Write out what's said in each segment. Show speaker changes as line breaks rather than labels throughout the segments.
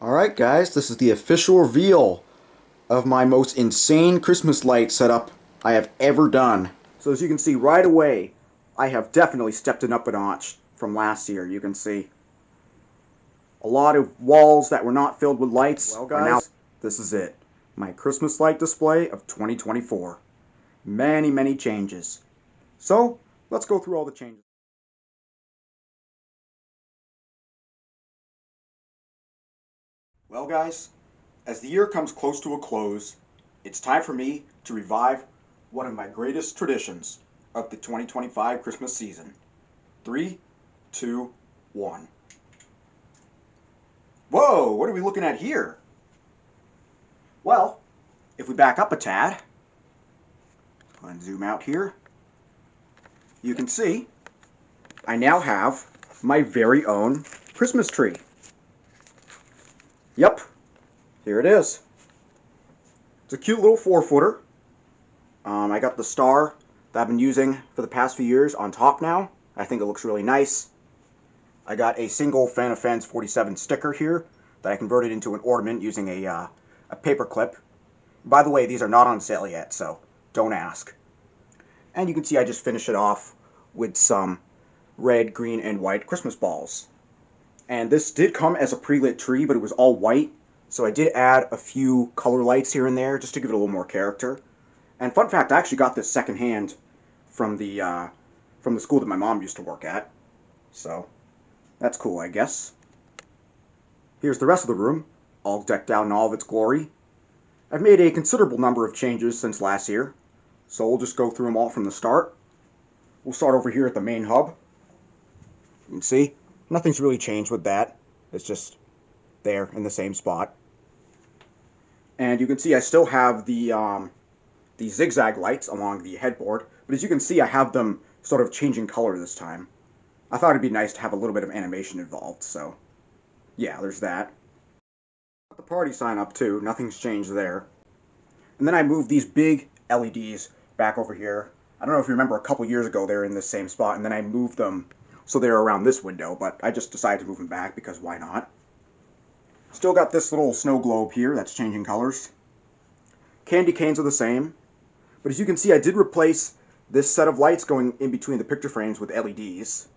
Alright guys, this is the official reveal of my most insane Christmas light setup I have ever done. So as you can see right away, I have definitely stepped it up a notch from last year. You can see a lot of walls that were not filled with lights. Well guys, now this is it. My Christmas light display of 2024. Many changes. So, let's go through all the changes. Well guys, as the year comes close to a close, it's time for me to revive one of my greatest traditions of the 2025 Christmas season. 3, 2, 1. Whoa, what are we looking at here? Well, if we back up a tad, and zoom out here, you can see I now have my very own Christmas tree. Yep, here it is. It's a cute little 4-footer. I got the star that I've been using for the past few years on top now. I think it looks really nice. I got a single Fan of Fans 47 sticker here that I converted into an ornament using a paper clip. By the way, these are not on sale yet, so don't ask. And you can see I just finished it off with some red, green, and white Christmas balls. And this did come as a pre-lit tree, but it was all white. So I did add a few color lights here and there just to give it a little more character. And fun fact, I actually got this secondhand from the school that my mom used to work at. So that's cool, I guess. Here's the rest of the room, all decked out in all of its glory. I've made a considerable number of changes since last year, so we'll just go through them all from the start. We'll start over here at the main hub. You can see, nothing's really changed with that. It's just there in the same spot. And you can see I still have the zigzag lights along the headboard, but as you can see I have them sort of changing color this time. I thought it'd be nice to have a little bit of animation involved, so yeah, there's that. Got the party sign up too, nothing's changed there. And then I moved these big LEDs back over here. I don't know if you remember a couple years ago they were in this same spot, and then I moved them so they're around this window, but I just decided to move them back because why not? Still got this little snow globe here that's changing colors. Candy canes are the same, but as you can see I did replace this set of lights going in between the picture frames with LEDs.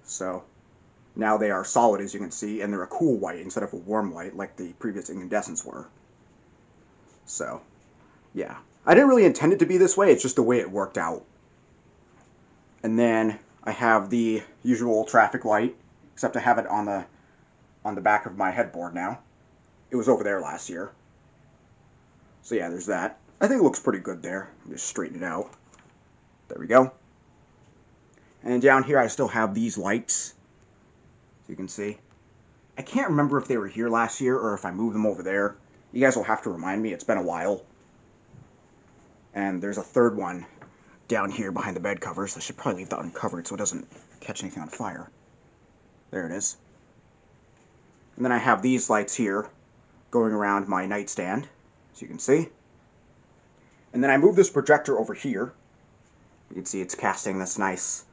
So now they are solid, as you can see, and they're a cool white instead of a warm white like the previous incandescents were. So, yeah. I didn't really intend it to be this way, it's just the way it worked out. And then I have the usual traffic light, except I have it on the back of my headboard now. It was over there last year. So yeah, there's that. I think it looks pretty good there. Just straighten it out. There we go. And down here I still have these lights, as you can see. I can't remember if they were here last year or if I moved them over there. You guys will have to remind me, it's been a while. And there's a third one down here behind the bed covers. I should probably leave that uncovered so it doesn't catch anything on fire. There it is. And then I have these lights here going around my nightstand, as you can see. And then I moved this projector over here. You can see it's casting this nice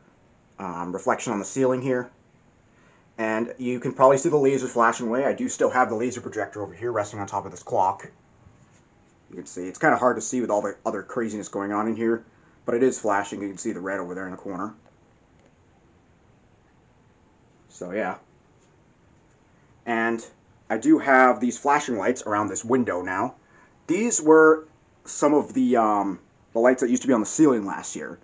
reflection on the ceiling here. And you can probably see the lasers flashing away. I do still have the laser projector over here resting on top of this clock. You can see it's kind of hard to see with all the other craziness going on in here, but it is flashing. You can see the red over there in the corner. So yeah. And I do have these flashing lights around this window now. These were some of the lights that used to be on the ceiling last year,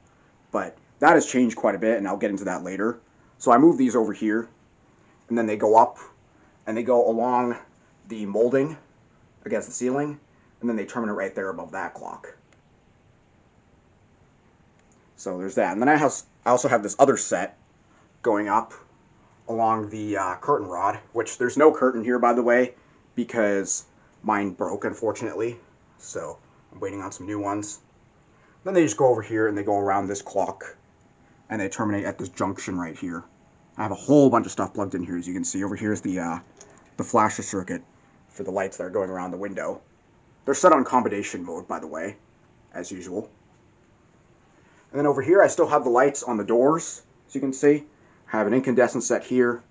but that has changed quite a bit, and I'll get into that later. So I moved these over here, and then they go up, and they go along the molding against the ceiling, and then they terminate right there above that clock. So there's that. And then I also have this other set going up along the curtain rod, which there's no curtain here, by the way, because mine broke, unfortunately. So I'm waiting on some new ones. Then they just go over here and they go around this clock, and they terminate at this junction right here. I have a whole bunch of stuff plugged in here, as you can see. Over here is the flasher circuit for the lights that are going around the window. They're set on combination mode, by the way, as usual. And then over here I still have the lights on the doors, as you can see. I have an incandescent set here,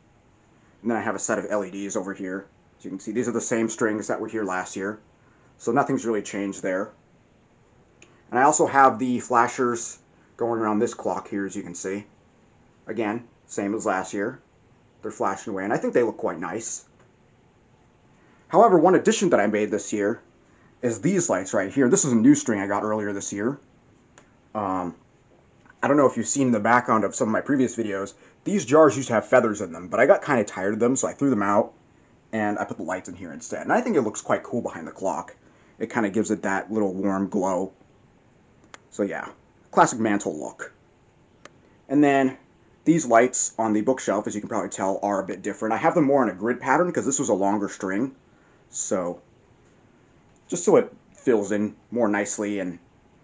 and then I have a set of LEDs over here. As you can see, these are the same strings that were here last year, so nothing's really changed there. And I also have the flashers going around this clock here, as you can see. Again, same as last year. They're flashing away, and I think they look quite nice. However, one addition that I made this year is these lights right here. This is a new string I got earlier this year. I don't know if you've seen the background of some of my previous videos. These jars used to have feathers in them, but I got kind of tired of them, so I threw them out, and I put the lights in here instead. And I think it looks quite cool behind the clock. It kind of gives it that little warm glow. So yeah, classic mantle look. And then these lights on the bookshelf, as you can probably tell, are a bit different. I have them more in a grid pattern because this was a longer string. So, just so it fills in more nicely and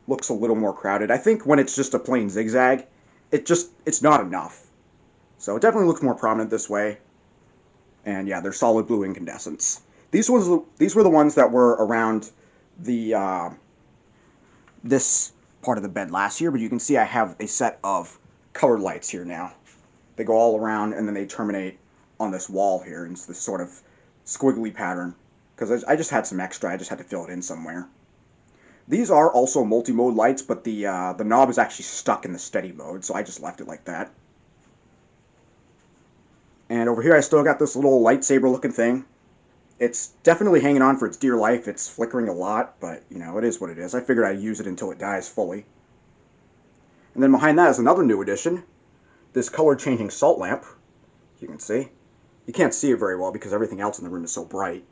looks a little more crowded. I think when it's just a plain zigzag, it's not enough. So it definitely looks more prominent this way. And yeah, they're solid blue incandescents. These were the ones that were around the this part of the bed last year, but you can see I have a set of colored lights here now. They go all around and then they terminate on this wall here in this sort of squiggly pattern. Because I just had some extra, I just had to fill it in somewhere. These are also multi-mode lights, but the knob is actually stuck in the steady mode, so I just left it like that. And over here I still got this little lightsaber looking thing. It's definitely hanging on for its dear life. It's flickering a lot, but, you know, it is what it is. I figured I'd use it until it dies fully. And then behind that is another new addition. This color-changing salt lamp. You can see. You can't see it very well because everything else in the room is so bright.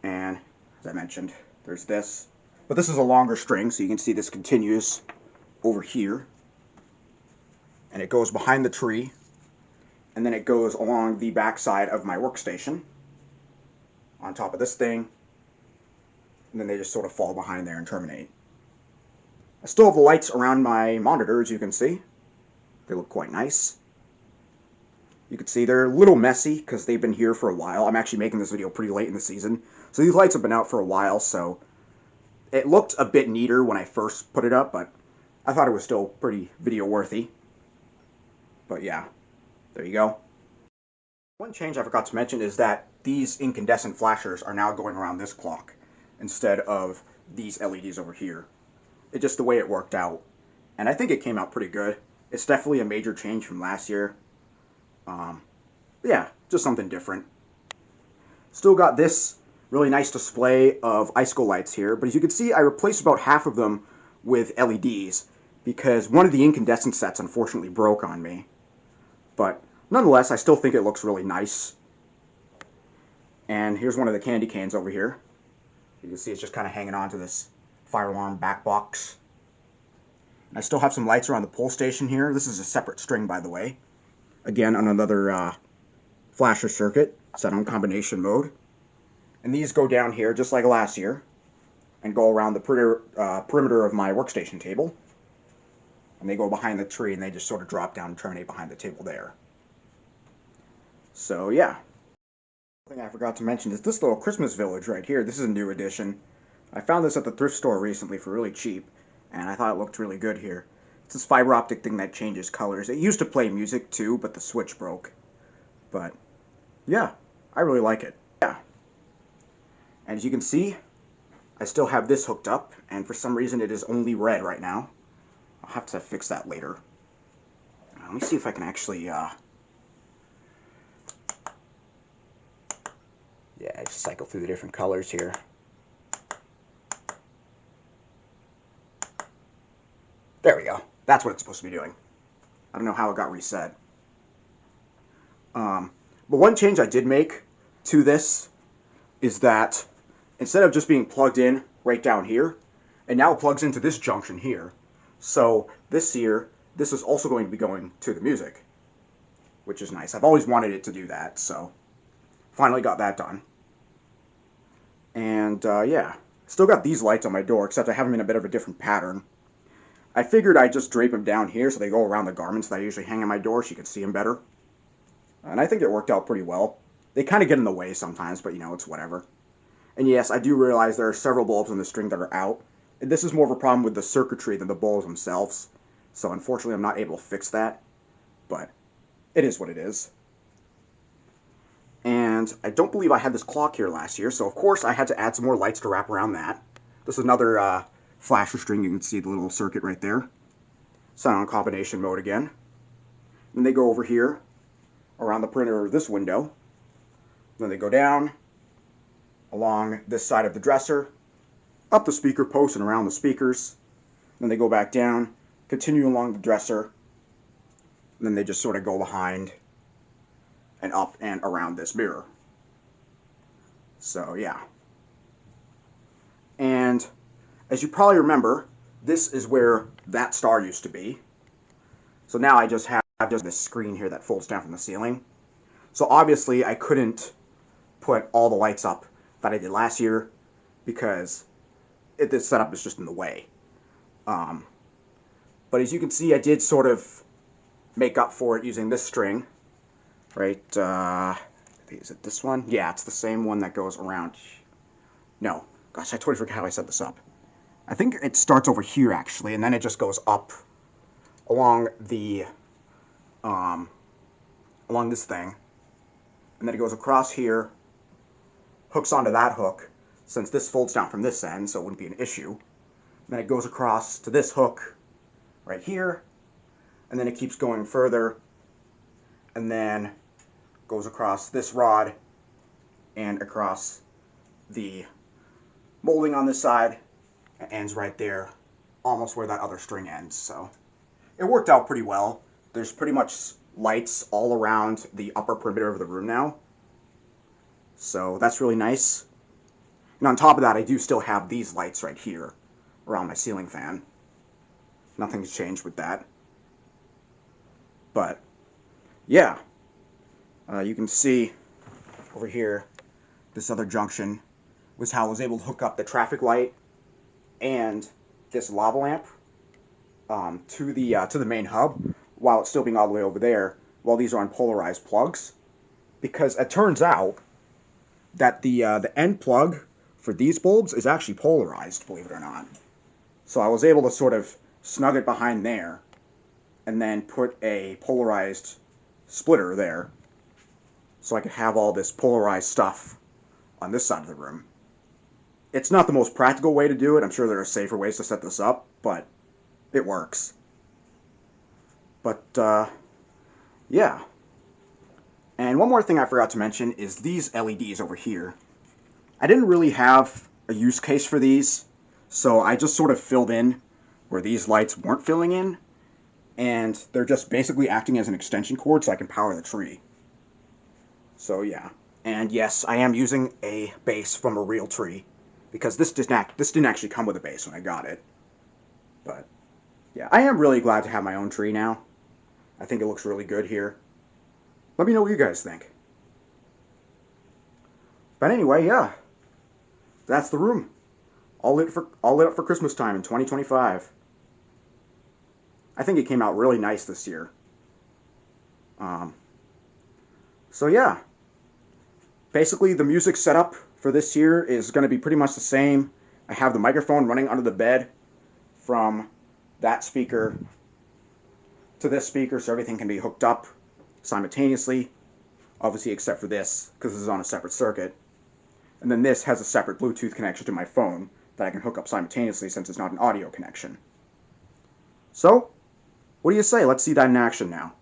And, as I mentioned, there's this. But this is a longer string, so you can see this continues over here. And it goes behind the tree. And then it goes along the back side of my workstation. On top of this thing. And then they just sort of fall behind there and terminate. I still have the lights around my monitor, as you can see. They look quite nice. You can see they're a little messy because they've been here for a while. I'm actually making this video pretty late in the season. So these lights have been out for a while, so it looked a bit neater when I first put it up, but I thought it was still pretty video worthy. But yeah, there you go. One change I forgot to mention is that these incandescent flashers are now going around this clock instead of these LEDs over here. It's just the way it worked out. And I think it came out pretty good. It's definitely a major change from last year. Yeah, just something different. Still got this really nice display of icicle lights here, but as you can see, I replaced about half of them with LEDs because one of the incandescent sets unfortunately broke on me. But nonetheless, I still think it looks really nice. And here's one of the candy canes over here. You can see it's just kind of hanging on to this fire alarm back box. I still have some lights around the pull station here. This is a separate string, by the way. Again, on another flasher circuit set on combination mode. And these go down here just like last year and go around the perimeter of my workstation table. And they go behind the tree and they just sort of drop down and terminate behind the table there. So yeah. One thing I forgot to mention is this little Christmas village right here. This is a new addition. I found this at the thrift store recently for really cheap, and I thought it looked really good here. It's this fiber optic thing that changes colors. It used to play music too, but the switch broke. But yeah, I really like it. Yeah. And as you can see, I still have this hooked up, and for some reason it is only red right now. I'll have to fix that later. Let me see if I can actually, yeah, just cycle through the different colors here. There we go. That's what it's supposed to be doing. I don't know how it got reset. But one change I did make to this is that instead of just being plugged in right down here, it now plugs into this junction here. So this year, this is also going to be going to the music, which is nice. I've always wanted it to do that, so finally got that done. And yeah, still got these lights on my door, except I have them in a bit of a different pattern. I figured I'd just drape them down here so they go around the garments that I usually hang on my door so you can see them better. And I think it worked out pretty well. They kind of get in the way sometimes, but you know, it's whatever. And yes, I do realize there are several bulbs on the string that are out. And this is more of a problem with the circuitry than the bulbs themselves. So unfortunately, I'm not able to fix that. But it is what it is. And I don't believe I had this clock here last year, so of course I had to add some more lights to wrap around that. This is another flasher string. You can see the little circuit right there. Set on combination mode again. And they go over here around the perimeter of this window. Then they go down along this side of the dresser, up the speaker post and around the speakers. Then they go back down, continue along the dresser, and then they just sort of go behind and up and around this mirror. So yeah. And as you probably remember, this is where that star used to be. So now I just have this screen here that folds down from the ceiling. So obviously I couldn't put all the lights up that I did last year because this setup is just in the way. But as you can see, I did sort of make up for it using this string. Right, is it this one? Yeah, it's the same one that goes around. No, gosh, I totally forgot how I set this up. I think it starts over here, actually, and then it just goes up along the, along this thing. And then it goes across here, hooks onto that hook, since this folds down from this end, so it wouldn't be an issue. And then it goes across to this hook right here, and then it keeps going further, and then goes across this rod and across the molding on this side. It ends right there, almost where that other string ends. So it worked out pretty well. There's pretty much lights all around the upper perimeter of the room now. So that's really nice. And on top of that, I do still have these lights right here around my ceiling fan. Nothing's changed with that. But yeah, you can see over here, this other junction was how I was able to hook up the traffic light and this lava lamp to the main hub, while it's still being all the way over there, while these are on polarized plugs. Because it turns out that the end plug for these bulbs is actually polarized, believe it or not. So I was able to sort of snug it behind there, and then put a polarized splitter there, so I could have all this polarized stuff on this side of the room. It's not the most practical way to do it. I'm sure there are safer ways to set this up, but it works. But, yeah. And one more thing I forgot to mention is these LEDs over here. I didn't really have a use case for these, so I just sort of filled in where these lights weren't filling in, and they're just basically acting as an extension cord so I can power the tree. So yeah. And yes, I am using a base from a real tree, because this didn't actually come with a base when I got it. But yeah, I am really glad to have my own tree now. I think it looks really good here. Let me know what you guys think. But anyway, yeah, that's the room, all lit up for Christmas time in 2025. I think it came out really nice this year. So yeah, basically the music setup for this year is going to be pretty much the same. I have the microphone running under the bed from that speaker to this speaker, so everything can be hooked up simultaneously, obviously except for this, because this is on a separate circuit. And then this has a separate Bluetooth connection to my phone that I can hook up simultaneously since it's not an audio connection. So, what do you say? Let's see that in action now.